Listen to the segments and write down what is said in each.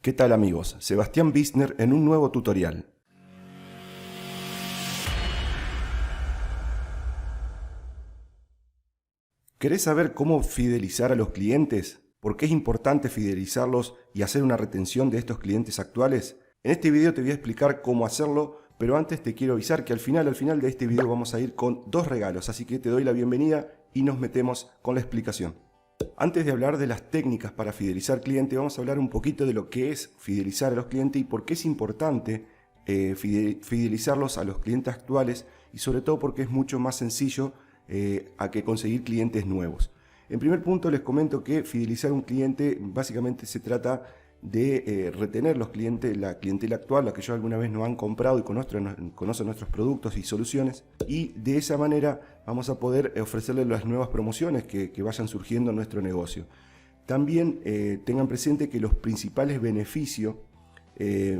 ¿Qué tal amigos? Sebastián Biesner en un nuevo tutorial. ¿Querés saber cómo fidelizar a los clientes? ¿Por qué es importante fidelizarlos y hacer una retención de estos clientes actuales? En este video te voy a explicar cómo hacerlo, pero antes te quiero avisar que al final de este video vamos a ir con dos regalos, así que te doy la bienvenida y nos metemos con la explicación. Antes de hablar de las técnicas para fidelizar clientes, vamos a hablar un poquito de lo que es fidelizar a los clientes y por qué es importante fidelizarlos a los clientes actuales y sobre todo porque es mucho más sencillo a que conseguir clientes nuevos. En primer punto les comento que fidelizar a un cliente básicamente se trata de retener los clientes, la clientela actual, la que ellos alguna vez nos han comprado y conocen nuestros productos y soluciones, y de esa manera vamos a poder ofrecerles las nuevas promociones que vayan surgiendo en nuestro negocio. También tengan presente que los principales beneficios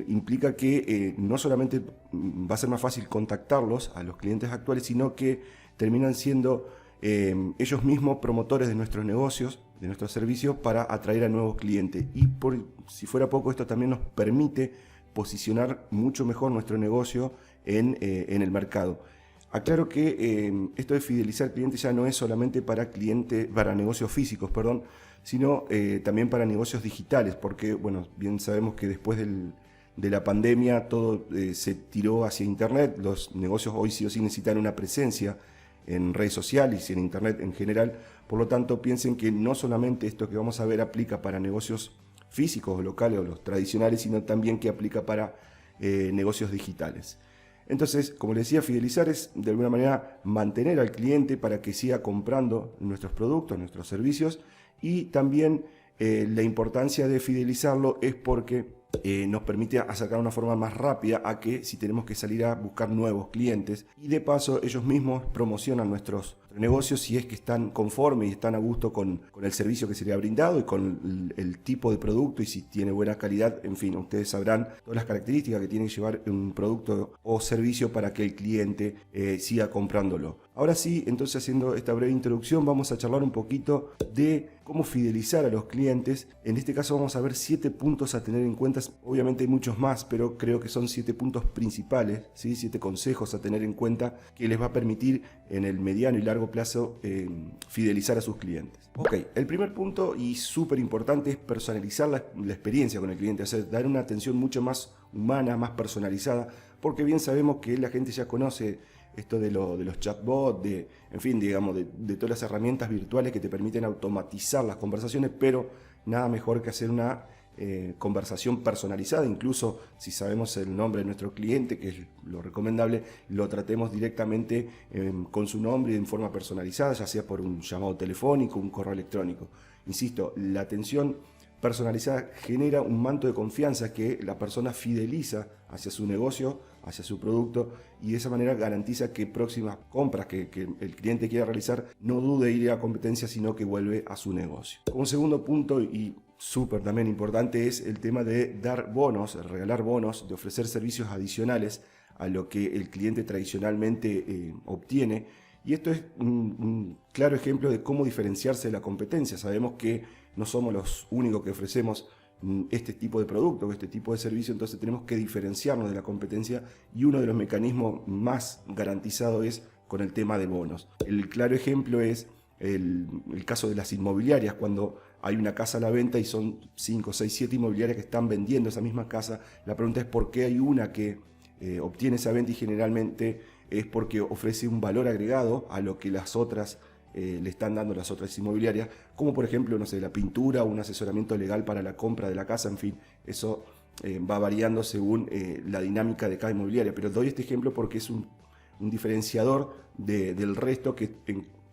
implica que no solamente va a ser más fácil contactarlos a los clientes actuales, sino que terminan siendo ellos mismos promotores de nuestros negocios, de nuestros servicios, para atraer a nuevos clientes. Y si fuera poco, esto también nos permite posicionar mucho mejor nuestro negocio en el mercado. Aclaro que esto de fidelizar clientes ya no es solamente para negocios físicos, sino también para negocios digitales, porque bueno, bien sabemos que después de la pandemia todo se tiró hacia internet. Los negocios hoy sí o sí necesitan una presencia en redes sociales y en internet en general. Por lo tanto, piensen que no solamente esto que vamos a ver aplica para negocios físicos o locales o los tradicionales, sino también que aplica para negocios digitales. Entonces, como les decía, fidelizar es de alguna manera mantener al cliente para que siga comprando nuestros productos, nuestros servicios, y también la importancia de fidelizarlo es porque nos permite acercar una forma más rápida a que si tenemos que salir a buscar nuevos clientes, y de paso ellos mismos promocionan nuestros negocios si es que están conformes y están a gusto con el servicio que se les ha brindado y con el tipo de producto y si tiene buena calidad. En fin, ustedes sabrán todas las características que tiene que llevar un producto o servicio para que el cliente siga comprándolo. Ahora sí, entonces, haciendo esta breve introducción, vamos a charlar un poquito de cómo fidelizar a los clientes. En este caso vamos a ver 7 puntos a tener en cuenta. Obviamente hay muchos más, pero creo que son 7 puntos principales, ¿sí? 7 consejos a tener en cuenta que les va a permitir en el mediano y largo plazo fidelizar a sus clientes. Ok, el primer punto y súper importante es personalizar la experiencia con el cliente, o sea, dar una atención mucho más humana, más personalizada, porque bien sabemos que la gente ya conoce esto de los chatbots, en fin, digamos, de todas las herramientas virtuales que te permiten automatizar las conversaciones, pero nada mejor que hacer una conversación personalizada. Incluso si sabemos el nombre de nuestro cliente, que es lo recomendable, lo tratemos directamente con su nombre y en forma personalizada, ya sea por un llamado telefónico, un correo electrónico. Insisto, la atención personalizada genera un manto de confianza que la persona fideliza hacia su negocio, hacia su producto, y de esa manera garantiza que próximas compras que el cliente quiera realizar no dude ir a la competencia, sino que vuelve a su negocio. Como segundo punto y súper también importante es el tema de dar bonos, regalar bonos, de ofrecer servicios adicionales a lo que el cliente tradicionalmente obtiene. Y esto es un claro ejemplo de cómo diferenciarse de la competencia. Sabemos que no somos los únicos que ofrecemos este tipo de producto, este tipo de servicio, entonces tenemos que diferenciarnos de la competencia, y uno de los mecanismos más garantizados es con el tema de bonos. El claro ejemplo es el caso de las inmobiliarias. Cuando hay una casa a la venta y son 5, 6, 7 inmobiliarias que están vendiendo esa misma casa, la pregunta es por qué hay una que obtiene esa venta, y generalmente es porque ofrece un valor agregado a lo que las otras le están dando las otras inmobiliarias, como por ejemplo, no sé, la pintura o un asesoramiento legal para la compra de la casa. En fin, eso va variando según la dinámica de cada inmobiliaria, pero doy este ejemplo porque es un diferenciador del resto, que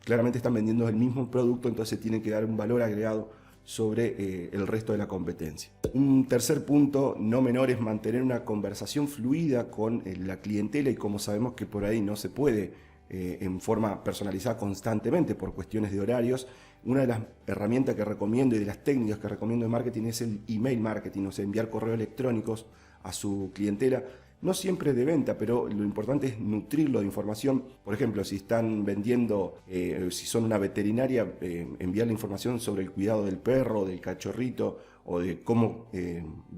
claramente están vendiendo el mismo producto, entonces tienen que dar un valor agregado sobre el resto de la competencia. Un tercer punto no menor es mantener una conversación fluida con la clientela, y como sabemos que por ahí no se puede en forma personalizada constantemente por cuestiones de horarios, una de las herramientas que recomiendo y de las técnicas que recomiendo de marketing es el email marketing, o sea, enviar correos electrónicos a su clientela. No siempre de venta, pero lo importante es nutrirlo de información. Por ejemplo, si están vendiendo, si son una veterinaria, enviarle información sobre el cuidado del perro, del cachorrito, o de cómo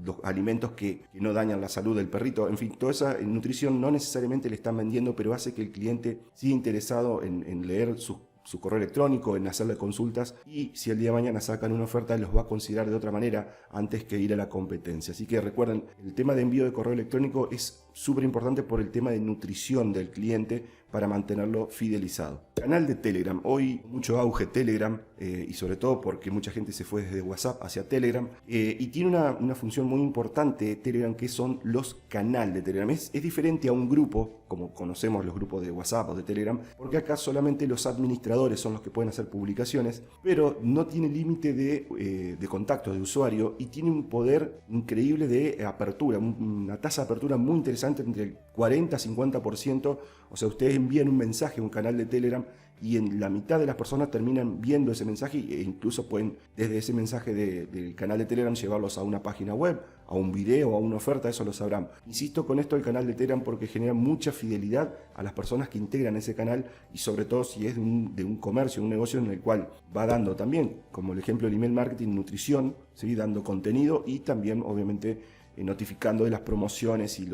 los alimentos que no dañan la salud del perrito. En fin, toda esa nutrición no necesariamente le están vendiendo, pero hace que el cliente siga interesado en leer su correo electrónico, en hacerle consultas, y si el día de mañana sacan una oferta los va a considerar de otra manera antes que ir a la competencia. Así que recuerden, el tema de envío de correo electrónico es súper importante por el tema de nutrición del cliente para mantenerlo fidelizado. Canal de Telegram. Hoy mucho auge Telegram y sobre todo porque mucha gente se fue desde WhatsApp hacia Telegram y tiene una función muy importante Telegram, que son los canales de Telegram. Es diferente a un grupo, como conocemos los grupos de WhatsApp o de Telegram, porque acá solamente los administradores son los que pueden hacer publicaciones, pero no tiene límite de contactos de usuario y tiene un poder increíble de apertura, una tasa de apertura muy interesante, entre el 40 a 50%. O sea, ustedes envían un mensaje a un canal de Telegram y en la mitad de las personas terminan viendo ese mensaje e incluso pueden desde ese mensaje del canal de Telegram llevarlos a una página web, a un video, a una oferta, eso lo sabrán. Insisto con esto el canal de Telegram porque genera mucha fidelidad a las personas que integran ese canal y sobre todo si es de un comercio, un negocio en el cual va dando también, como el ejemplo del email marketing, nutrición, ¿sí? Dando contenido y también obviamente notificando de las promociones y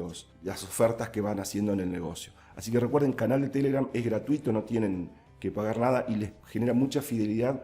las ofertas que van haciendo en el negocio. Así que recuerden, canal de Telegram es gratuito, no tienen que pagar nada y les genera mucha fidelidad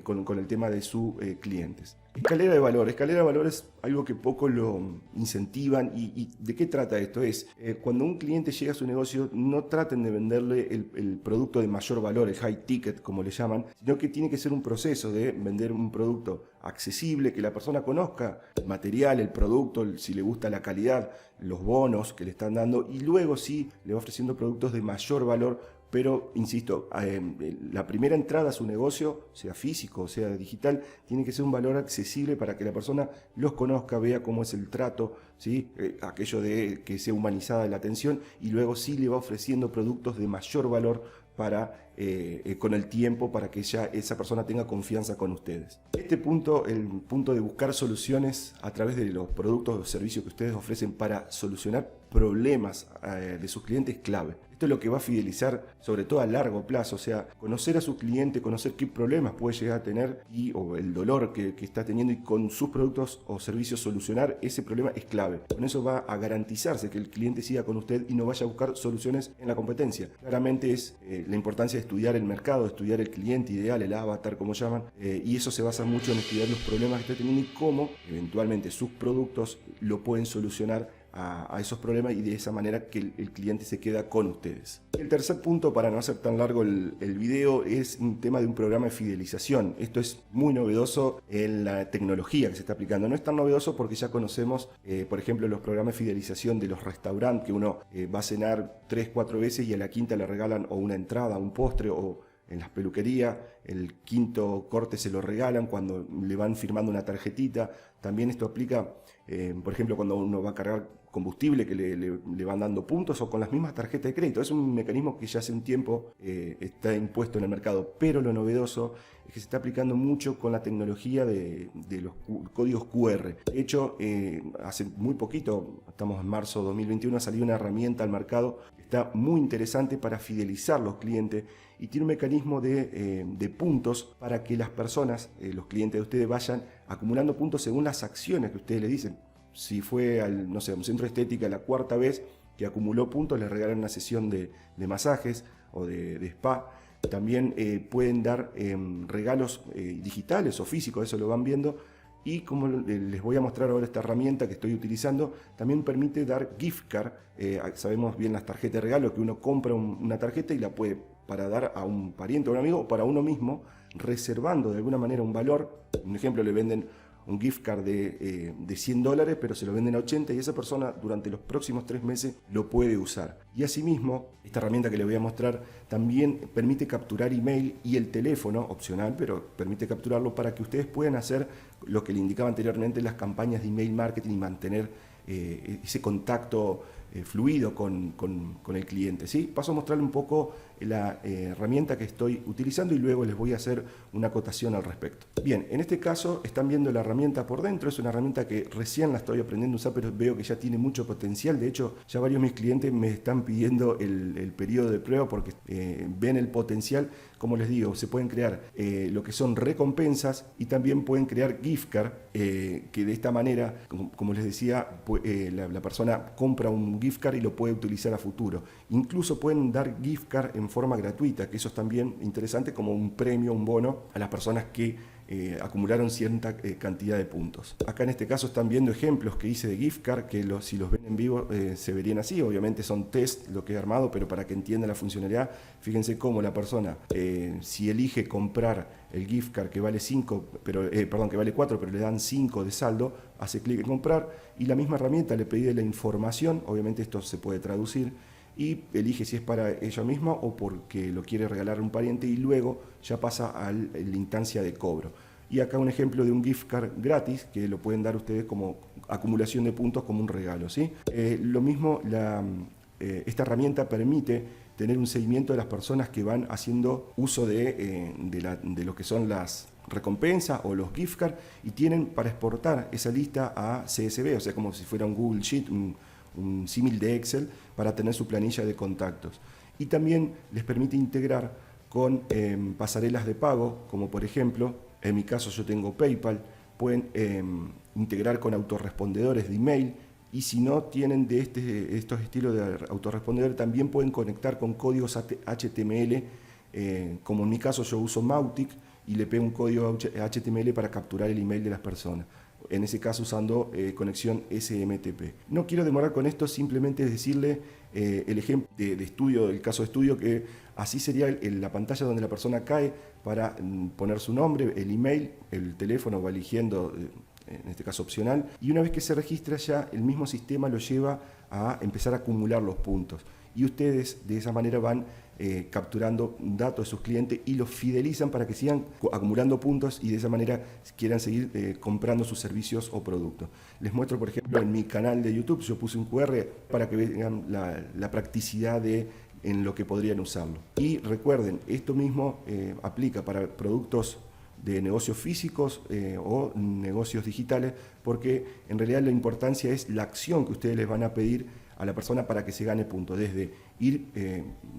con el tema de sus clientes. Escalera de valor. Escalera de valor es algo que poco lo incentivan. ¿Y de qué trata esto? Es cuando un cliente llega a su negocio, no traten de venderle el producto de mayor valor, el high ticket como le llaman, sino que tiene que ser un proceso de vender un producto accesible, que la persona conozca el material, el producto, si le gusta la calidad, los bonos que le están dando, y luego sí le va ofreciendo productos de mayor valor. Pero, insisto, la primera entrada a su negocio, sea físico o sea digital, tiene que ser un valor accesible para que la persona los conozca, vea cómo es el trato, ¿sí? Aquello de que sea humanizada la atención, y luego sí le va ofreciendo productos de mayor valor con el tiempo, para que ya esa persona tenga confianza con ustedes. Este punto, el punto de buscar soluciones a través de los productos o servicios que ustedes ofrecen para solucionar problemas de sus clientes, es clave. Esto es lo que va a fidelizar, sobre todo a largo plazo, o sea, conocer a su cliente, conocer qué problemas puede llegar a tener o el dolor que está teniendo, y con sus productos o servicios solucionar ese problema es clave. Con eso va a garantizarse que el cliente siga con usted y no vaya a buscar soluciones en la competencia. Claramente es la importancia de estudiar el mercado, de estudiar el cliente ideal, el avatar como llaman, y eso se basa mucho en estudiar los problemas que está teniendo y cómo eventualmente sus productos lo pueden solucionar a esos problemas, y de esa manera que el cliente se queda con ustedes. El tercer punto, para no hacer tan largo el video, es un tema de un programa de fidelización. Esto es muy novedoso en la tecnología que se está aplicando. No es tan novedoso porque ya conocemos, por ejemplo, los programas de fidelización de los restaurantes, que uno va a cenar 3-4 veces y a la quinta le regalan o una entrada, un postre, o en las peluquerías el quinto corte se lo regalan cuando le van firmando una tarjetita. También esto aplica, por ejemplo, cuando uno va a cargar combustible, que le van dando puntos, o con las mismas tarjetas de crédito. Es un mecanismo que ya hace un tiempo está impuesto en el mercado, pero lo novedoso es que se está aplicando mucho con la tecnología de los códigos QR. De hecho, hace muy poquito, estamos en marzo de 2021, ha salido una herramienta al mercado que está muy interesante para fidelizar los clientes, y tiene un mecanismo de puntos para que las personas, los clientes de ustedes, vayan acumulando puntos según las acciones que ustedes le dicen. Si fue a un centro de estética la cuarta vez que acumuló puntos, le regalan una sesión de masajes o de spa. También pueden dar regalos digitales o físicos, eso lo van viendo. Y como les voy a mostrar ahora, esta herramienta que estoy utilizando también permite dar gift card. Sabemos bien las tarjetas de regalo, que uno compra una tarjeta y la puede para dar a un pariente o un amigo, o para uno mismo, reservando de alguna manera un valor. Un ejemplo, le venden un gift card de $100, pero se lo venden a 80, y esa persona durante los próximos 3 meses lo puede usar. Y asimismo, esta herramienta que les voy a mostrar también permite capturar email y el teléfono, opcional, pero permite capturarlo para que ustedes puedan hacer lo que le indicaba anteriormente, las campañas de email marketing, y mantener ese contacto fluido con el cliente, ¿sí? Paso a mostrarle un poco la herramienta que estoy utilizando y luego les voy a hacer una acotación al respecto. Bien, en este caso están viendo la herramienta por dentro. Es una herramienta que recién la estoy aprendiendo a usar, pero veo que ya tiene mucho potencial. De hecho, ya varios de mis clientes me están pidiendo el periodo de prueba porque ven el potencial. Como les digo, se pueden crear lo que son recompensas, y también pueden crear gift card, que de esta manera, como les decía, la persona compra un gift card y lo puede utilizar a futuro. Incluso pueden dar gift card en forma gratuita, que eso es también interesante, como un premio, un bono a las personas que acumularon cierta cantidad de puntos. Acá en este caso están viendo ejemplos que hice de gift card, que si los ven en vivo se verían así. Obviamente son test lo que he armado, pero para que entiendan la funcionalidad, fíjense cómo la persona, si elige comprar el gift card que vale 5, que vale 4, pero le dan 5 de saldo, hace clic en comprar y la misma herramienta le pide la información. Obviamente esto se puede traducir, y elige si es para ella misma o porque lo quiere regalar a un pariente, y luego ya pasa a la instancia de cobro. Y acá un ejemplo de un gift card gratis que lo pueden dar ustedes como acumulación de puntos, como un regalo, ¿sí? Lo mismo, esta herramienta permite tener un seguimiento de las personas que van haciendo uso de lo que son las recompensas o los gift cards, y tienen para exportar esa lista a CSV, o sea, como si fuera un Google Sheet, un símil de Excel, para tener su planilla de contactos. Y también les permite integrar con pasarelas de pago, como por ejemplo, en mi caso yo tengo PayPal. Pueden integrar con autorrespondedores de email, y si no tienen de estos estilos de autorrespondedor, también pueden conectar con códigos HTML, como en mi caso yo uso Mautic y le pego un código HTML para capturar el email de las personas. En ese caso usando conexión SMTP. No quiero demorar con esto, simplemente decirle el ejemplo de estudio, el caso de estudio, que así sería la pantalla donde la persona cae para poner su nombre, el email, el teléfono, va eligiendo, en este caso opcional, y una vez que se registra ya el mismo sistema lo lleva a empezar a acumular los puntos. Y ustedes de esa manera van capturando datos de sus clientes y los fidelizan para que sigan acumulando puntos y de esa manera quieran seguir comprando sus servicios o productos. Les muestro, por ejemplo, en mi canal de YouTube, yo puse un QR para que vean la practicidad en lo que podrían usarlo. Y recuerden, esto mismo aplica para productos de negocios físicos o negocios digitales, porque en realidad la importancia es la acción que ustedes les van a pedir a la persona para que se gane puntos, desde ir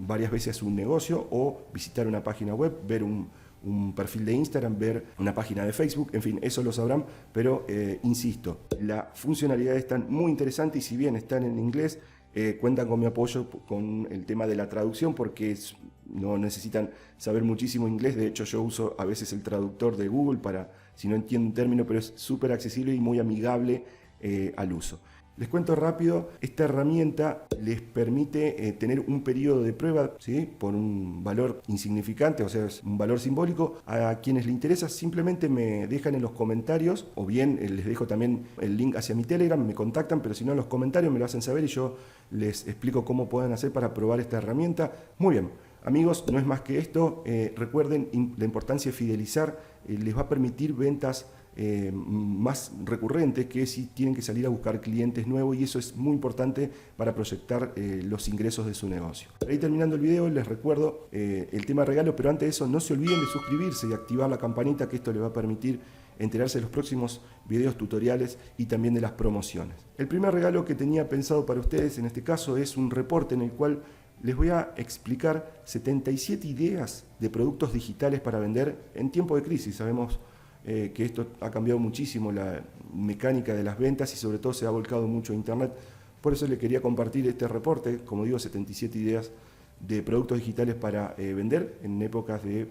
varias veces a su negocio o visitar una página web, ver un perfil de Instagram, ver una página de Facebook, en fin, eso lo sabrán, pero insisto, las funcionalidades están muy interesantes, y si bien están en inglés, cuentan con mi apoyo con el tema de la traducción, porque no necesitan saber muchísimo inglés. De hecho, yo uso a veces el traductor de Google para si no entiendo un término, pero es súper accesible y muy amigable al uso. Les cuento rápido, esta herramienta les permite tener un periodo de prueba, ¿sí?, por un valor insignificante, o sea, es un valor simbólico. A quienes les interesa, simplemente me dejan en los comentarios, o bien les dejo también el link hacia mi Telegram, me contactan, pero si no, en los comentarios me lo hacen saber y yo les explico cómo pueden hacer para probar esta herramienta. Muy bien, amigos, no es más que esto. Recuerden la importancia de fidelizar, les va a permitir ventas más recurrentes, que si tienen que salir a buscar clientes nuevos, y eso es muy importante para proyectar los ingresos de su negocio. Ahí terminando el video, les recuerdo el tema de regalo, pero antes de eso no se olviden de suscribirse y activar la campanita, que esto les va a permitir enterarse de los próximos videos tutoriales y también de las promociones. El primer regalo que tenía pensado para ustedes en este caso es un reporte en el cual les voy a explicar 77 ideas de productos digitales para vender en tiempo de crisis. Sabemos que esto ha cambiado muchísimo la mecánica de las ventas y sobre todo se ha volcado mucho a Internet. Por eso le quería compartir este reporte, como digo, 77 ideas de productos digitales para vender en épocas de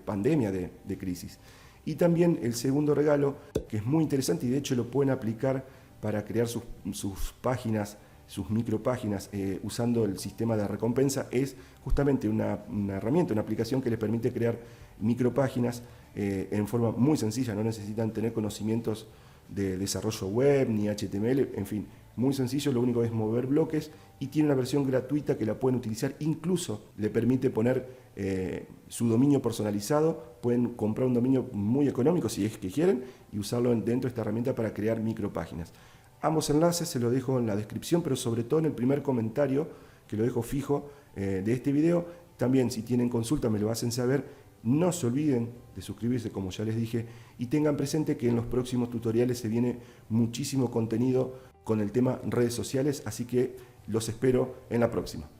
pandemia, de crisis. Y también el segundo regalo, que es muy interesante y de hecho lo pueden aplicar para crear sus páginas, sus micropáginas, usando el sistema de recompensa, es justamente una herramienta, una aplicación que les permite crear micropáginas en forma muy sencilla. No necesitan tener conocimientos de desarrollo web ni HTML, en fin, muy sencillo. Lo único es mover bloques, y tiene una versión gratuita que la pueden utilizar. Incluso le permite poner su dominio personalizado. Pueden comprar un dominio muy económico si es que quieren y usarlo dentro de esta herramienta para crear micropáginas. Ambos enlaces se los dejo en la descripción, pero sobre todo en el primer comentario, que lo dejo fijo, de este video. También, si tienen consulta, me lo hacen saber. No se olviden de suscribirse, como ya les dije, y tengan presente que en los próximos tutoriales se viene muchísimo contenido con el tema redes sociales, así que los espero en la próxima.